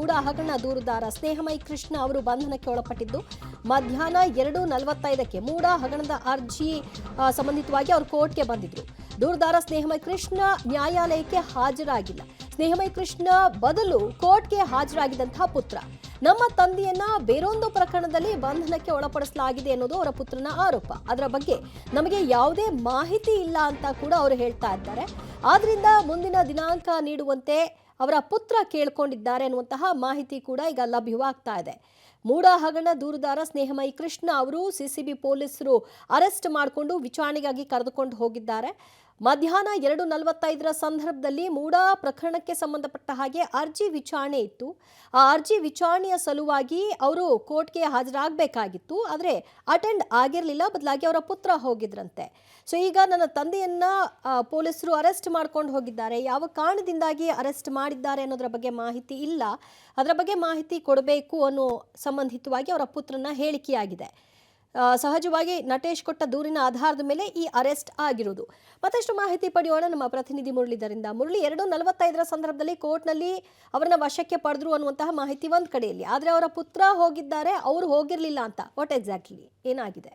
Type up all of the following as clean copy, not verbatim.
ಮೂಡ ಹಗರಣ ದೂರುದಾರ ಸ್ನೇಹಮಯಿ ಕೃಷ್ಣ ಅವರು ಬಂಧನಕ್ಕೆ ಒಳಪಟ್ಟಿದ್ದು ಮಧ್ಯಾಹ್ನ 2:45ಕ್ಕೆ ಮೂಡ ಹಗರಣದ ಅರ್ಜಿ ಸಂಬಂಧಿತವಾಗಿ ಅವರು ಕೋರ್ಟ್ಗೆ ಬಂದಿದ್ರು. ದೂರುದಾರ ಸ್ನೇಹಮಯಿ ಕೃಷ್ಣ ನ್ಯಾಯಾಲಯಕ್ಕೆ ಹಾಜರಾಗಿಲ್ಲ. ಸ್ನೇಹಮಯಿ ಕೃಷ್ಣ ಬದಲು ಕೋರ್ಟ್ಗೆ ಹಾಜರಾಗಿದ್ದಂತಹ ಪುತ್ರ, ನಮ್ಮ ತಂದೆಯನ್ನ ಬೇರೊಂದು ಪ್ರಕರಣದಲ್ಲಿ ಬಂಧನಕ್ಕೆ ಒಳಪಡಿಸಲಾಗಿದೆ ಎನ್ನುವುದು ಅವರ ಪುತ್ರನ ಆರೋಪ. ಅದರ ಬಗ್ಗೆ ನಮಗೆ ಯಾವುದೇ ಮಾಹಿತಿ ಇಲ್ಲ ಅಂತ ಕೂಡ ಅವರು ಹೇಳ್ತಾ ಇದ್ದಾರೆ. ಆದ್ರಿಂದ ಮುಂದಿನ ದಿನಾಂಕ ನೀಡುವಂತೆ ಅವರ ಪುತ್ರ ಕೇಳ್ಕೊಂಡಿದ್ದಾರೆ ಎನ್ನುವಂತಹ ಮಾಹಿತಿ ಕೂಡ ಈಗ ಲಭ್ಯವಾಗ್ತಾ ಇದೆ. ಮೂಡ ಹಗರಣ ದೂರುದಾರ ಸ್ನೇಹಮಯಿ ಕೃಷ್ಣ ಅವರು ಸಿಸಿಬಿ ಪೊಲೀಸರು ಅರೆಸ್ಟ್ ಮಾಡಿಕೊಂಡು ವಿಚಾರಣೆಗಾಗಿ ಕರೆದುಕೊಂಡು ಹೋಗಿದ್ದಾರೆ. ಮಧ್ಯಾಹ್ನ 2:45 ಸಂದರ್ಭದಲ್ಲಿ ಮೂಡ ಪ್ರಕರಣಕ್ಕೆ ಸಂಬಂಧಪಟ್ಟ ಹಾಗೆ ಅರ್ಜಿ ವಿಚಾರಣೆ ಇತ್ತು. ಆ ಅರ್ಜಿ ವಿಚಾರಣೆಯ ಸಲುವಾಗಿ ಅವರು ಕೋರ್ಟ್ಗೆ ಹಾಜರಾಗಬೇಕಾಗಿತ್ತು. ಆದರೆ ಅಟೆಂಡ್ ಆಗಿರಲಿಲ್ಲ, ಬದಲಾಗಿ ಅವರ ಪುತ್ರ ಹೋಗಿದ್ರಂತೆ. ಸೊ ಈಗ ನನ್ನ ತಂದೆಯನ್ನ ಪೊಲೀಸರು ಅರೆಸ್ಟ್ ಮಾಡ್ಕೊಂಡು ಹೋಗಿದ್ದಾರೆ. ಯಾವ ಕಾರಣದಿಂದಾಗಿ ಅರೆಸ್ಟ್ ಮಾಡಿದ್ದಾರೆ ಅನ್ನೋದರ ಬಗ್ಗೆ ಮಾಹಿತಿ ಇಲ್ಲ. ಅದರ ಬಗ್ಗೆ ಮಾಹಿತಿ ಕೊಡಬೇಕು ಅನ್ನೋ ಸಂಬಂಧಿತವಾಗಿ ಅವರ ಪುತ್ರನ ಹೇಳಿಕೆಯಾಗಿದೆ. ಸಹಜವಾಗಿ ನಟೇಶ್ ಕೊಟ್ಟ ದೂರಿನ ಆಧಾರದ ಮೇಲೆ ಈ ಅರೆಸ್ಟ್ ಆಗಿರೋದು. ಮತ್ತಷ್ಟು ಮಾಹಿತಿ ಪಡೆಯೋಣ ನಮ್ಮ ಪ್ರತಿನಿಧಿ ಮುರಳೀಧರಿಂದ. ಮುರಳಿ, 2:45 ಸಂದರ್ಭದಲ್ಲಿ ಕೋರ್ಟ್ನಲ್ಲಿ ಅವರನ್ನ ವಶಕ್ಕೆ ಪಡೆದ್ರು ಅನ್ನುವಂತಹ ಮಾಹಿತಿ ಒಂದ್ ಕಡೆಯಲ್ಲಿ, ಆದ್ರೆ ಅವರ ಪುತ್ರ ಹೋಗಿದ್ದಾರೆ, ಅವರು ಹೋಗಿರ್ಲಿಲ್ಲ ಅಂತ. ವಾಟ್ ಎಕ್ಸಾಕ್ಟ್ಲಿ ಏನಾಗಿದೆ?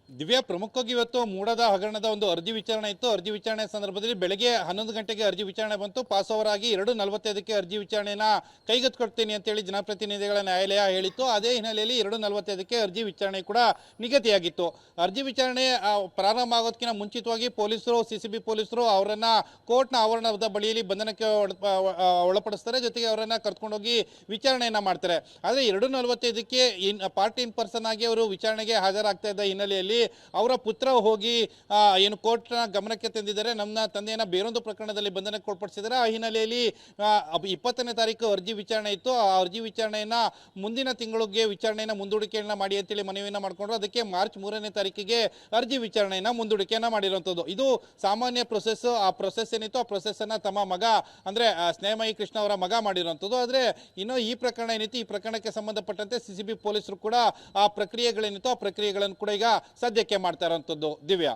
ದಿವ್ಯಾ, ಪ್ರಮುಖವಾಗಿ ಇವತ್ತು ಮೂಡದ ಹಗರಣದ ಒಂದು ಅರ್ಜಿ ವಿಚಾರಣೆ ಇತ್ತು. ಅರ್ಜಿ ವಿಚಾರಣೆ ಸಂದರ್ಭದಲ್ಲಿ ಬೆಳಗ್ಗೆ 11 ಗಂಟೆಗೆ ಅರ್ಜಿ ವಿಚಾರಣೆ ಬಂತು. ಪಾಸ್ ಓವರ್ ಆಗಿ 2:45ಕ್ಕೆ ಅರ್ಜಿ ವಿಚಾರಣೆನ ಕೈಗೆತ್ತಿಕೊಳ್ತೀನಿ ಅಂತೇಳಿ ಜನಪ್ರತಿನಿಧಿಗಳ ನ್ಯಾಯಾಲಯ ಹೇಳಿತ್ತು. ಅದೇ ಹಿನ್ನೆಲೆಯಲ್ಲಿ 2:45ಕ್ಕೆ ಅರ್ಜಿ ವಿಚಾರಣೆ ಕೂಡ ನಿಗದಿಯಾಗಿತ್ತು. ಅರ್ಜಿ ವಿಚಾರಣೆ ಪ್ರಾರಂಭ ಆಗೋದಕ್ಕಿಂತ ಮುಂಚಿತವಾಗಿ ಪೊಲೀಸರು, ಸಿಸಿಬಿ ಪೊಲೀಸರು ಅವರನ್ನ ಕೋರ್ಟ್ನ ಆವರಣದ ಬಳಿಯಲ್ಲಿ ಬಂಧನಕ್ಕೆ ಒಳಪಡಿಸ್ತಾರೆ. ಜೊತೆಗೆ ಅವರನ್ನ ಕರ್ಕೊಂಡೋಗಿ ವಿಚಾರಣೆಯನ್ನ ಮಾಡ್ತಾರೆ. ಆದರೆ 2:45ಕ್ಕೆ ಪಾರ್ಟಿ ಇನ್ ಪರ್ಸನ್ ಆಗಿ ಅವರು ವಿಚಾರಣೆಗೆ ಹಾಜರಾಗ್ತಾ ಇದ್ದ ಹಿನ್ನೆಲೆಯಲ್ಲಿ ಅವರ ಪುತ್ರ ಹೋಗಿ ಏನು ಕೋರ್ಟ್ನ ಗಮನಕ್ಕೆ ತಂದಿದ್ದಾರೆ. ನಮ್ಮ ತಂದೆಯನ್ನ ಬೇರೊಂದು ಪ್ರಕರಣದಲ್ಲಿ ಬಂಧನಕ್ಕೆ ಒಳಪಡಿಸಿದ್ದಾರೆ. ಆ ಹಿನ್ನೆಲೆಯಲ್ಲಿ 20ನೇ ತಾರೀಕು ಅರ್ಜಿ ವಿಚಾರಣೆ ಇತ್ತು. ಆ ಅರ್ಜಿ ವಿಚಾರಣೆಯನ್ನ ಮುಂದಿನ ತಿಂಗಳಿಗೆ ವಿಚಾರಣೆಯನ್ನ ಮುಂದೂಡಿಕೆಯನ್ನ ಮಾಡಿ ಅಂತೇಳಿ ಮನವಿಯನ್ನ ಮಾಡಿಕೊಂಡ್ರು. ಅದಕ್ಕೆ ಮಾರ್ಚ್ 3ನೇ ತಾರೀಕಿಗೆ ಅರ್ಜಿ ವಿಚಾರಣೆಯನ್ನ ಮುಂದೂಡಿಕೆಯನ್ನ ಮಾಡಿರುವಂಥದ್ದು. ಇದು ಸಾಮಾನ್ಯ ಪ್ರೊಸೆಸ್. ಆ ಪ್ರೊಸೆಸ್ ಏನಿತ್ತು, ಆ ಪ್ರೊಸೆಸ್ ಅನ್ನ ತಮ್ಮ ಮಗ ಅಂದ್ರೆ ಸ್ನೇಹಮಯಿ ಕೃಷ್ಣ ಅವರ ಮಗ ಮಾಡಿರುವಂಥದ್ದು. ಆದ್ರೆ ಇನ್ನು ಈ ಪ್ರಕರಣ ಏನಿತ್ತು, ಈ ಪ್ರಕರಣಕ್ಕೆ ಸಂಬಂಧಪಟ್ಟಂತೆ ಸಿಸಿಬಿ ಪೊಲೀಸರು ಕೂಡ ಆ ಪ್ರಕ್ರಿಯೆಗಳೇನಿತ್ತು, ಆ ಪ್ರಕ್ರಿಯೆಗಳನ್ನು ಕೂಡ ಈಗ ಸದ್ಯಕ್ಕೆ ಮಾಡ್ತಾ ಇರುವಂಥದ್ದು. ದಿವ್ಯಾ.